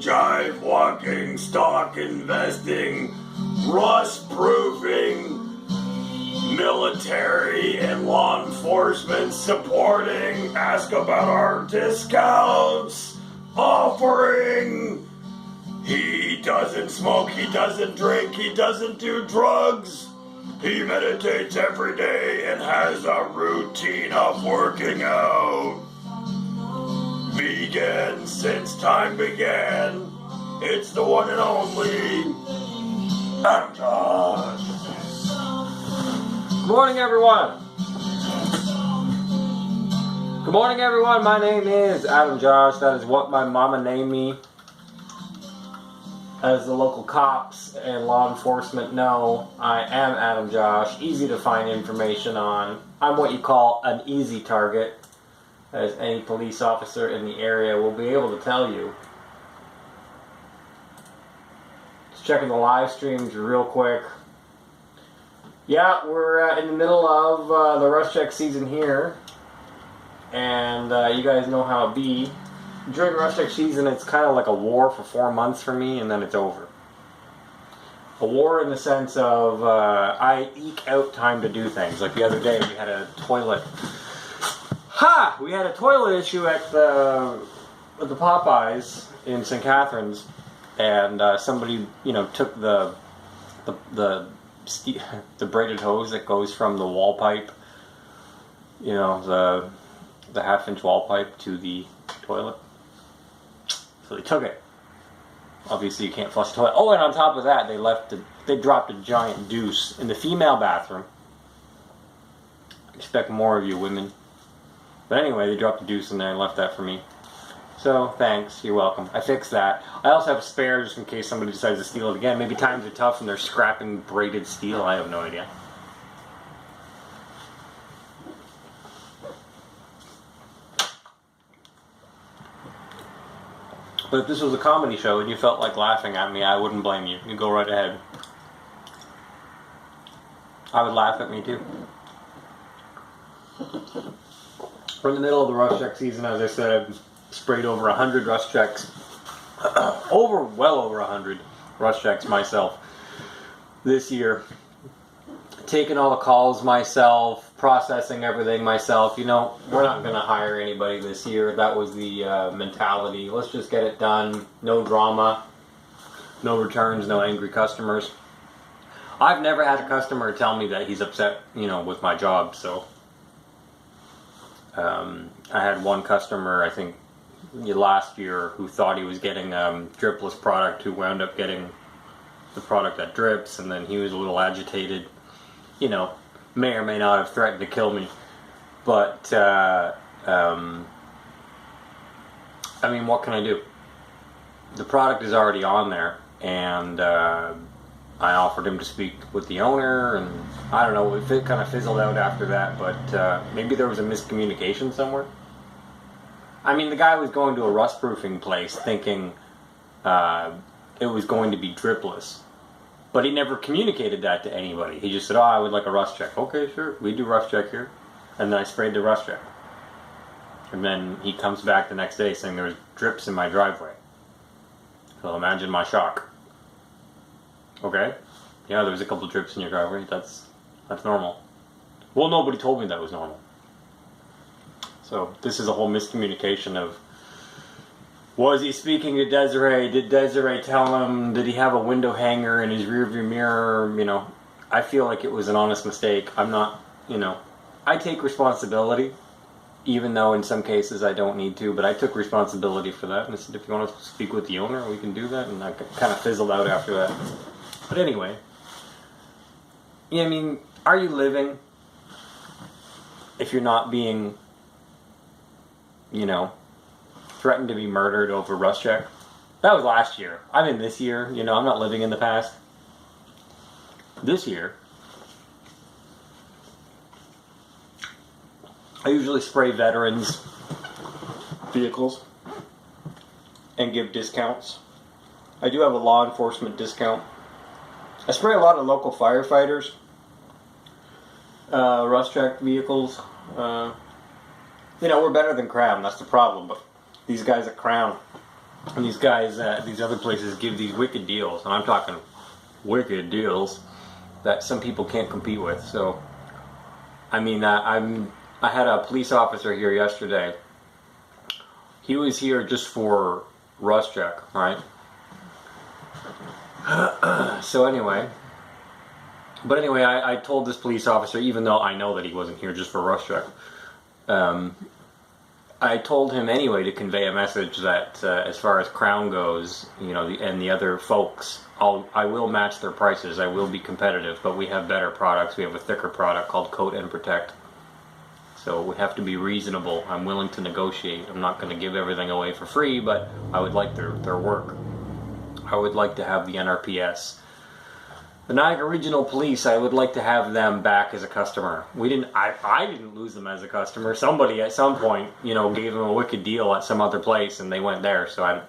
jive walking, stock investing, rust proofing, military and law enforcement supporting. Ask about our discounts offering. He doesn't smoke, he doesn't drink, he doesn't do drugs. He meditates every day and has a routine of working out. Vegan since time began. It's the one and only Adam Josh. Good morning, everyone. Good morning, everyone. My name is Adam Josh. That is what my mama named me. As the local cops and law enforcement know, I am Adam Josh. Easy to find information on. I'm what you call an easy target, as any police officer in the area will be able to tell you. Just checking the live streams real quick. Yeah, we're in the middle of the rush check season here, and you guys know how it be. During rush check season, it's kind of like a war for 4 months for me, and then it's over. A war in the sense of I eke out time to do things. Like the other day, we had a toilet. We had a toilet issue at the Popeyes in St. Catharines, and somebody, took the braided hose that goes from the wall pipe, the half-inch wall pipe to the toilet. So they took it. Obviously, you can't flush the toilet. Oh, and on top of that, they dropped a giant deuce in the female bathroom. I expect more of you women. But anyway, they dropped a deuce in there and left that for me. So, thanks. You're welcome. I fixed that. I also have a spare just in case somebody decides to steal it again. Maybe times are tough and they're scrapping braided steel. I have no idea. But if this was a comedy show and you felt like laughing at me, I wouldn't blame you. You go right ahead. I would laugh at me too. We're in the middle of the rush check season. As I said, I've sprayed over 100 rush checks. well over 100 rush checks myself this year. Taking all the calls myself, processing everything myself. We're not going to hire anybody this year. That was the mentality. Let's just get it done. No drama. No returns. No angry customers. I've never had a customer tell me that he's upset, with my job. So I had one customer, I think, last year who thought he was getting dripless product, who wound up getting the product that drips, and then he was a little agitated. May or may not have threatened to kill me. But, what can I do? The product is already on there, and I offered him to speak with the owner, and I don't know, it kind of fizzled out after that, but maybe there was a miscommunication somewhere. The guy was going to a rust proofing place thinking it was going to be dripless. But he never communicated that to anybody. He just said, I would like a rust check. Okay, sure. We do rust check here. And then I sprayed the rust check. And then he comes back the next day saying there's drips in my driveway. So imagine my shock. Okay. Yeah, there's a couple drips in your driveway. That's normal. Well, nobody told me that was normal. So this is a whole miscommunication of, was he speaking to Desiree? Did Desiree tell him? Did he have a window hanger in his rearview mirror? I feel like it was an honest mistake. I'm not, I take responsibility, even though in some cases I don't need to, but I took responsibility for that. And I said, if you want to speak with the owner, we can do that. And I kind of fizzled out after that. But anyway, are you living if you're not being, threatened to be murdered over rust check? That was last year. I'm in this year. I'm not living in the past. This year, I usually spray veterans' vehicles and give discounts. I do have a law enforcement discount. I spray a lot of local firefighters, rust check vehicles. We're better than Crown, that's the problem, but these guys at Crown, And these guys at these other places give these wicked deals, and I'm talking wicked deals that some people can't compete with. So, I mean, I had a police officer here yesterday. He was here just for rust check, right? So anyway, I told this police officer, even though I know that he wasn't here just for rust check, I told him anyway to convey a message that as far as Crown goes, you know, and the other folks, I will match their prices. I will be competitive, but we have better products. We have a thicker product called Coat and Protect. So we have to be reasonable. I'm willing to negotiate. I'm not going to give everything away for free, but I would like their work. I would like to have the NRPS. The Niagara Regional Police, I would like to have them back as a customer. I didn't lose them as a customer. Somebody at some point, you know, gave them a wicked deal at some other place and they went there. So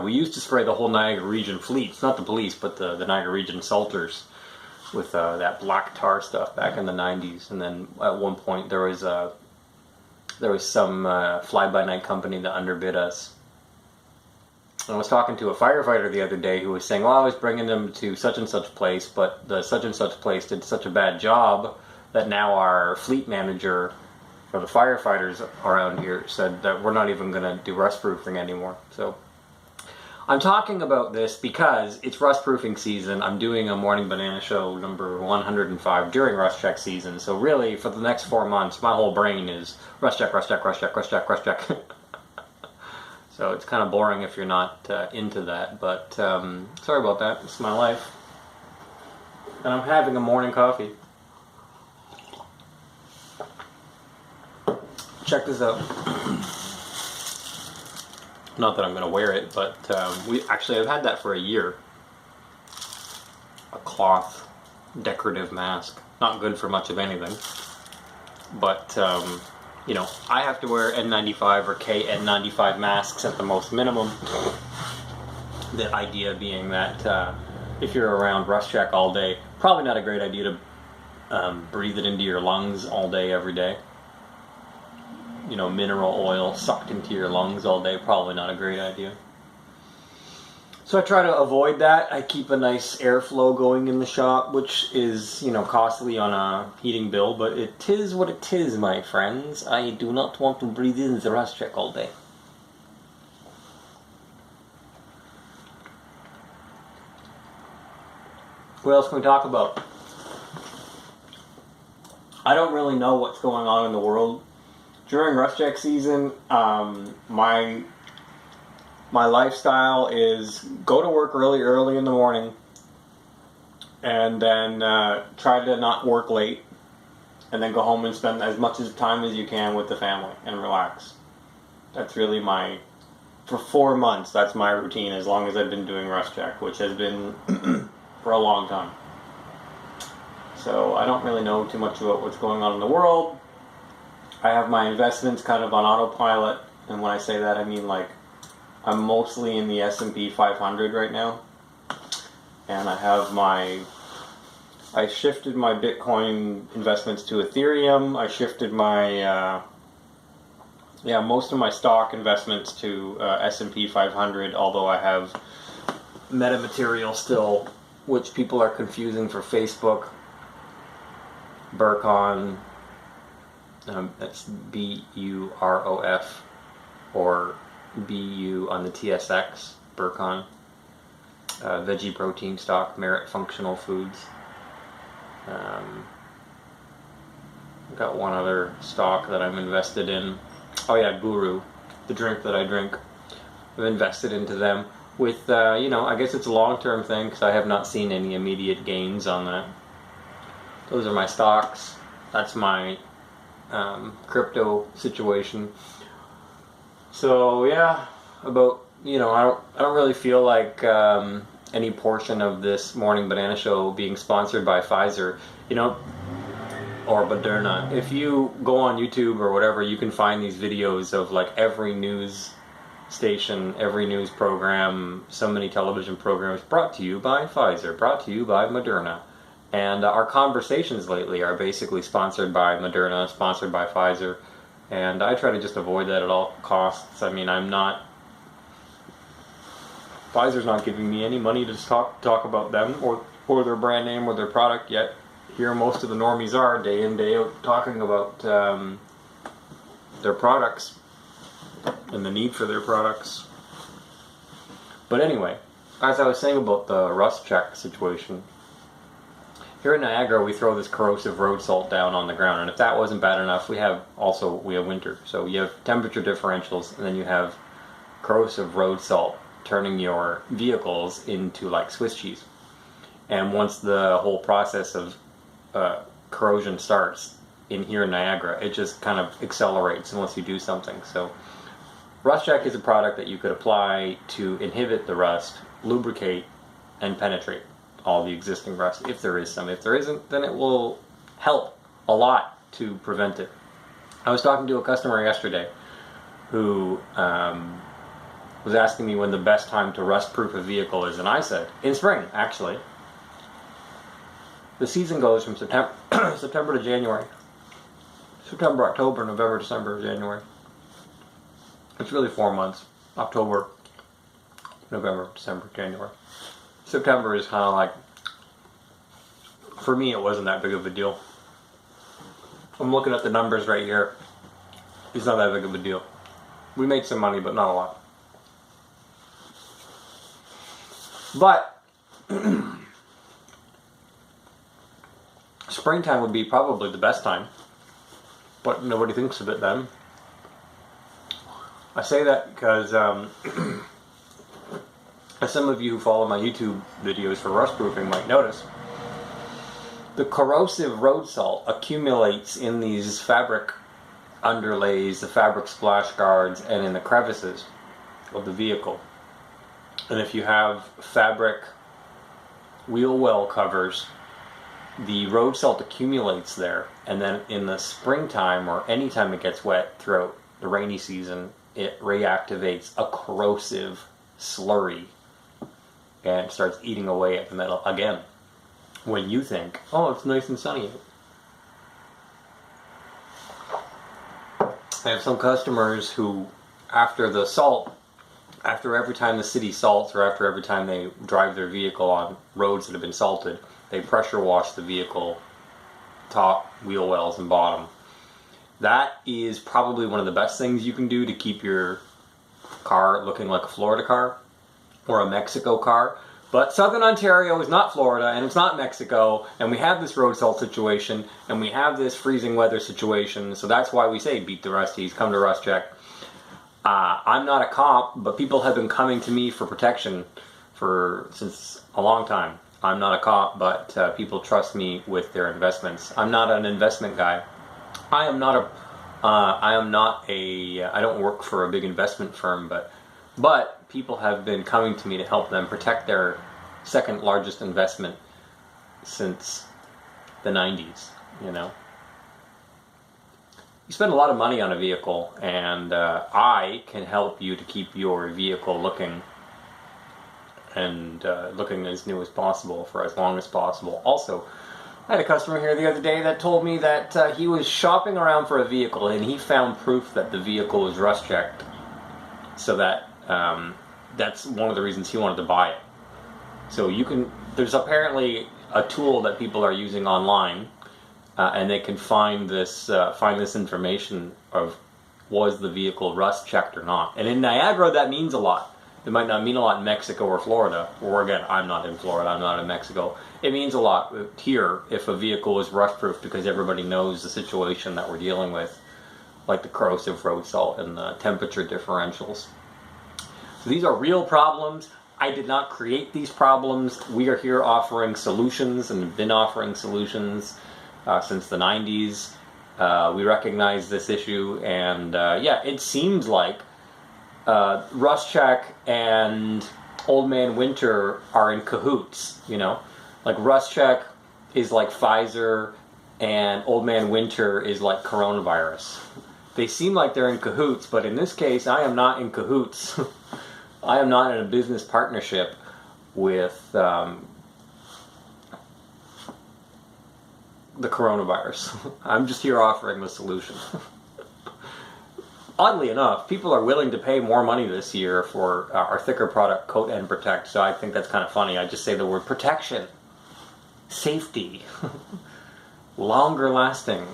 we used to spray the whole Niagara Region fleet. It's not the police, but the Niagara Region Salters with that black tar stuff back in the 90s. And then at one point there was some fly-by-night company that underbid us. I was talking to a firefighter the other day who was saying, well, I was bringing them to such and such place, but the such and such place did such a bad job that now our fleet manager for the firefighters around here said that we're not even going to do rust proofing anymore. So I'm talking about this because it's rust proofing season. I'm doing a Morning Banana Show number 105 during rust check season. So really, for the next 4 months, my whole brain is rust check, rust check, rust check, rust check, rust check. So it's kind of boring if you're not into that, but sorry about that. It's my life. And I'm having a morning coffee. Check this out. Not that I'm going to wear it, but I've had that for a year. A cloth decorative mask. Not good for much of anything. But you know, I have to wear N95 or KN95 masks at the most minimum. The idea being that if you're around rust check all day, probably not a great idea to breathe it into your lungs all day, every day. You know, mineral oil sucked into your lungs all day, probably not a great idea. So I try to avoid that. I keep a nice airflow going in the shop, which is, you know, costly on a heating bill, but it is what it is, my friends. I do not want to breathe in the rust check all day. What else can we talk about? I don't really know what's going on in the world. During rust check season, my lifestyle is go to work early in the morning, and then try to not work late, and then go home and spend as much time as you can with the family and relax. That's really for 4 months, that's my routine as long as I've been doing rust check, which has been for a long time. So I don't really know too much about what's going on in the world. I have my investments kind of on autopilot, and when I say that I mean like I'm mostly in the S&P 500 right now, and I shifted my Bitcoin investments to Ethereum. I shifted my most of my stock investments to S&P 500, although I have metamaterial still, which people are confusing for Facebook. Burcon, that's B-U-R-O-F, or BU on the TSX, Burcon. Veggie protein stock, Merit Functional Foods. Got one other stock that I'm invested in. Oh yeah, Guru, the drink that I drink. I've invested into them with, I guess it's a long-term thing because I have not seen any immediate gains on that. Those are my stocks. That's my crypto situation. So yeah, I don't really feel like any portion of this Morning Banana Show being sponsored by Pfizer, or Moderna. If you go on YouTube or whatever, you can find these videos of like every news station, every news program, so many television programs brought to you by Pfizer, brought to you by Moderna. And our conversations lately are basically sponsored by Moderna, sponsored by Pfizer. And I try to just avoid that at all costs. I mean, I'm not Pfizer's not giving me any money to talk about them or their brand name or their product yet. Here most of the normies are, day in, day out, talking about their products and the need for their products. But anyway, as I was saying about the rust check situation, here in Niagara we throw this corrosive road salt down on the ground, and if that wasn't bad enough, we have winter. So you have temperature differentials, and then you have corrosive road salt turning your vehicles into like Swiss cheese. And once the whole process of corrosion starts in here in Niagara, it just kind of accelerates unless you do something. So Rust Check is a product that you could apply to inhibit the rust, lubricate, and penetrate all the existing rust, if there is some. If there isn't, then it will help a lot to prevent it. I was talking to a customer yesterday who was asking me when the best time to rust-proof a vehicle is, and I said, in spring, actually. The season goes from September to January. September, October, November, December, January. It's really 4 months. October, November, December, January. September is kind of like, for me it wasn't that big of a deal. I'm looking at the numbers right here. It's not that big of a deal. We made some money, but not a lot. But springtime would be probably the best time, but nobody thinks of it then. I say that because as some of you who follow my YouTube videos for rust proofing might notice, the corrosive road salt accumulates in these fabric underlays, the fabric splash guards, and in the crevices of the vehicle. And if you have fabric wheel well covers, the road salt accumulates there, and then in the springtime or anytime it gets wet throughout the rainy season, it reactivates a corrosive slurry and starts eating away at the metal again when you think, oh, it's nice and sunny out. I have some customers who, after every time the city salts, or after every time they drive their vehicle on roads that have been salted, they pressure wash the vehicle, top, wheel wells, and bottom. That is probably one of the best things you can do to keep your car looking like a Florida car or a Mexico car. But Southern Ontario is not Florida, and it's not Mexico, and we have this road salt situation, and we have this freezing weather situation, so that's why we say beat the Rusties, come to Rust Check. I'm not a cop, but people have been coming to me for protection since a long time. I'm not a cop, but people trust me with their investments. I'm not an investment guy. I don't work for a big investment firm, but people have been coming to me to help them protect their second largest investment since the 90s, you know. You spend a lot of money on a vehicle, and I can help you to keep your vehicle looking as new as possible for as long as possible. Also, I had a customer here the other day that told me that he was shopping around for a vehicle and he found proof that the vehicle was rust checked. So that's one of the reasons he wanted to buy it. So there's apparently a tool that people are using online, and they can find this information of was the vehicle rust checked or not. And in Niagara, that means a lot. It might not mean a lot in Mexico or Florida, or again, I'm not in Florida, I'm not in Mexico. It means a lot here if a vehicle is rust-proof because everybody knows the situation that we're dealing with, like the corrosive road salt and the temperature differentials. So these are real problems. I did not create these problems. We are here offering solutions and have been offering solutions since the 90s. We recognize this issue, and it seems like Rust Check and Old Man Winter are in cahoots, you know? Like Rust Check is like Pfizer and Old Man Winter is like coronavirus. They seem like they're in cahoots, but in this case, I am not in cahoots. I am not in a business partnership with the coronavirus. I'm just here offering the solution. oddly enough, people are willing to pay more money this year for our thicker product, Coat and Protect. So I think that's kind of funny. I just say the word protection, safety, longer lasting.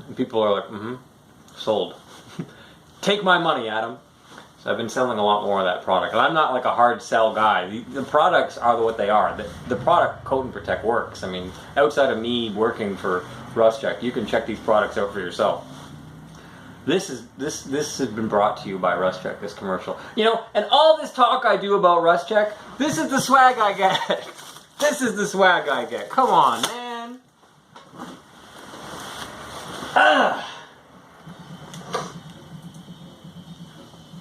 And people are like, sold. Take my money, Adam. So I've been selling a lot more of that product. And I'm not like a hard sell guy. The products are what they are. The product, Coat and Protect, works. I mean, outside of me working for RustCheck, you can check these products out for yourself. This has been brought to you by RustCheck, this commercial. You know, and all this talk I do about RustCheck, this is the swag I get. This is the swag I get. Come on, man.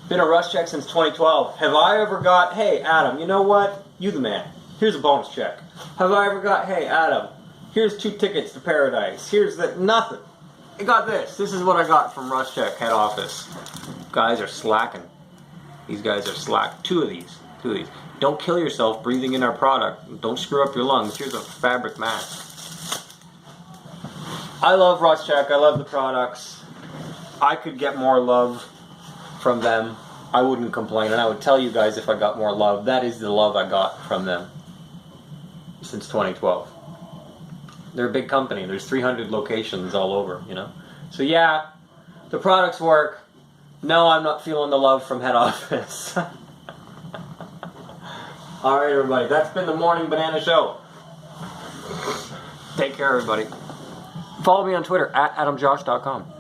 Been a RustCheck since 2012. Have I ever got, hey, Adam, you know what? You the man. Here's a bonus check. Have I ever got, hey, Adam, here's 2 tickets to paradise. Here's the, nothing. I got this. This is what I got from RustCheck head office. Guys are slacking. These guys are slack. 2 of these. Don't kill yourself breathing in our product. Don't screw up your lungs. Here's a fabric mask. I love RustCheck. I love the products. I could get more love from them. I wouldn't complain, and I would tell you guys if I got more love. That is the love I got from them since 2012. They're a big company. There's 300 locations all over, you know. So yeah, the products work. No, I'm not feeling the love from head office. All right, everybody. That's been the Morning Banana Show. Take care, everybody. Follow me on Twitter @AdamJosh.com.